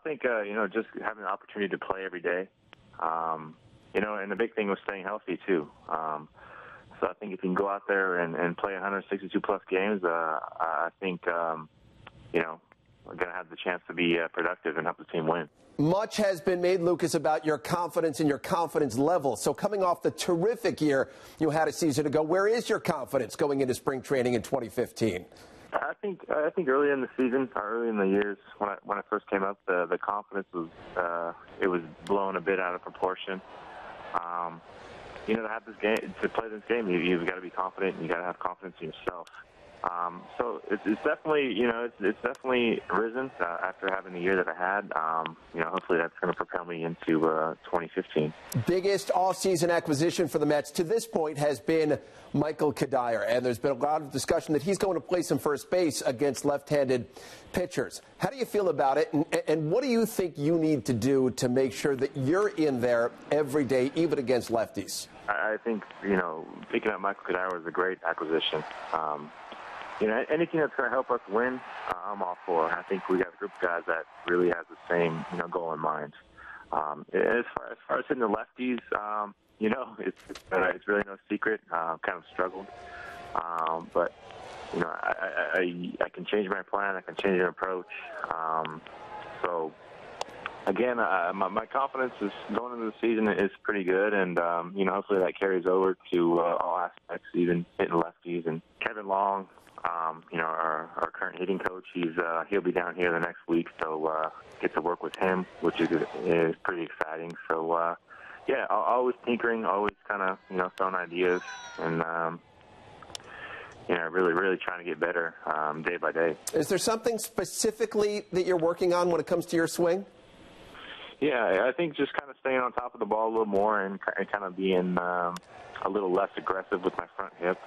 think, just having the opportunity to play every day, and the big thing was staying healthy too. So I think if you can go out there and play 162-plus games, I think, we're going to have the chance to be productive and help the team win. Much has been made, Lucas, about your confidence and your confidence level. So coming off the terrific year you had a season ago, where is your confidence going into spring training in 2015? I think early in the season, early in the years when I first came up, the confidence was it was blown a bit out of proportion. To have this game, to play this game, you've got to be confident. And you got to have confidence in yourself. So it's definitely, it's definitely risen after having the year that I had. Hopefully that's going to propel me into 2015. Biggest off-season acquisition for the Mets to this point has been Michael Kadire, and there's been a lot of discussion that he's going to play some first base against left-handed pitchers. How do you feel about it, and what do you think you need to do to make sure that you're in there every day, even against lefties? I think, picking up Michael Kadire was a great acquisition. Anything that's going to help us win, I'm all for. I think we got a group of guys that really has the same, goal in mind. As far as hitting the lefties, it's really no secret. Kind of struggled, but I can change my plan. I can change my approach. So again, my confidence is going into the season is pretty good, and hopefully that carries over to all aspects, even hitting lefties. And Kevin Long, our current hitting coach, he'll be down here the next week, so get to work with him, which is pretty exciting. So always tinkering, always kind of throwing ideas, and really trying to get better day by day. Is there something specifically that you're working on when it comes to your swing? Yeah, I think just kind of staying on top of the ball a little more and kind of being a little less aggressive with my front hip.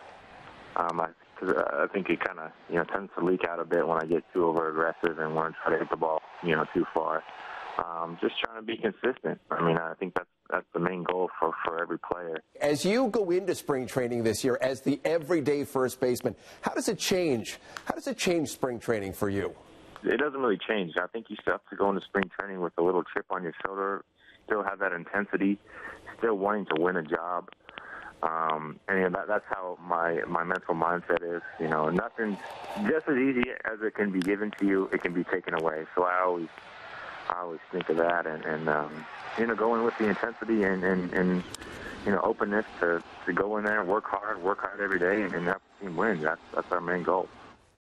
Because I think it kind of tends to leak out a bit when I get too over aggressive and want to try to hit the ball too far. Just trying to be consistent. I think that's the main goal for every player. As you go into spring training this year as the everyday first baseman, how does it change? How does it change spring training for you? It doesn't really change. I think you still have to go into spring training with a little chip on your shoulder, still have that intensity, still wanting to win a job. And that's how my mental mindset is. Nothing's just as easy as it can be given to you, it can be taken away. So I always think of that, and going with the intensity and openness to go in there and work hard every day and help the team win. That's our main goal.